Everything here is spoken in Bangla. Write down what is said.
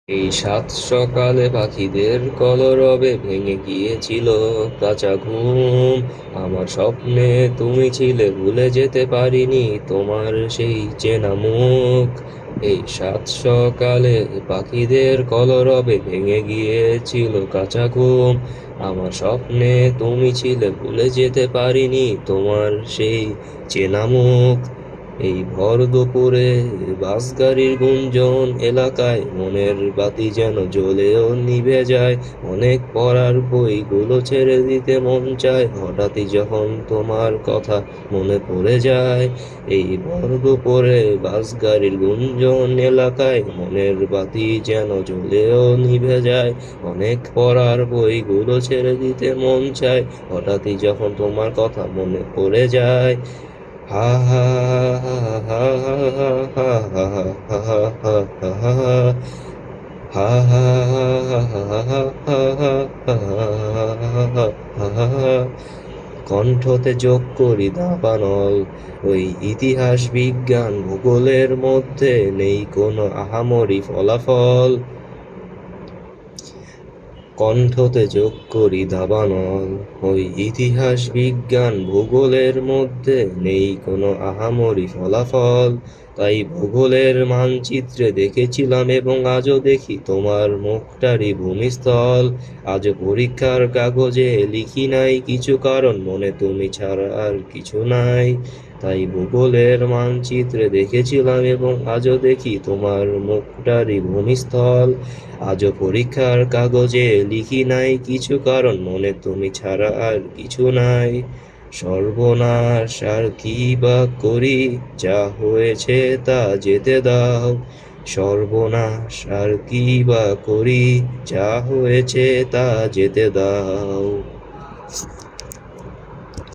এই সাত সকালে পাখিদের কলরবে ভেঙে গিয়েছিল কাঁচা ঘুম। আমার স্বপ্নে তুমি ছিলে, ভুলে যেতে পারিনি তোমার সেই চেনা মুখ। এই সাত সকালে পাখিদের কলরবে ভেঙে গিয়েছিল কাঁচা ঘুম। আমার স্বপ্নে তুমি ছিলে, ভুলে যেতে পারিনি তোমার সেই চেনা মুখ। এই ভর দুপুরে বাস গাড়ির গুঞ্জন এলাকায় মনের বাতি যেন জ্বলেও নিভে যায়। অনেক পড়ার বইগুলো ছেড়ে দিতে মন চায়, হঠাৎই যখন তোমার কথা মনে পড়ে যায়। এই ভর দুপুরে বাস গাড়ির গুঞ্জন এলাকায় মনের বাতি যেন জ্বলেও নিভে যায়। অনেক পড়ার বইগুলো ছেড়ে দিতে মন চায়, হঠাৎই যখন তোমার কথা মনে পড়ে যায়। হা হা হা হা হা হা হা হা হা হা হা হা হা হা হা হা। কণ্ঠতে যোগ করি দাবানল, ওই ইতিহাস বিজ্ঞান ভূগোলের মধ্যে নেই কোনো আহামরি ফলাফল। কণ্ঠতে যোগ করি দাবানল, ওই ইতিহাস বিজ্ঞান ভূগোলের মধ্যে নেই কোনো আহামরি ফলাফল। তাই ভূগোলের মানচিত্রে দেখেছিলাম এবং আজও দেখি তোমার মুখটারই ভূমিস্থল। আজও পরীক্ষার কাগজে লিখি নাই কিছু, কারণ মনে তুমি ছাড়া আর কিছু নাই। তাই ভূগোলের মানচিত্রে দেখেছিলাম এবং আজও দেখি তোমার মুখটারই ভূমিস্থল। আজও পরীক্ষার কাগজে লিখি নাই কিছু, কারণ মনে তুমি ছাড়া আর কিছু নাই। সর্বনাশ আর কি বা করি, যা হয়েছে তা যেতে দাও। সর্বনাশ আর কি বা করি, যা হয়েছে তা যেতে দাও।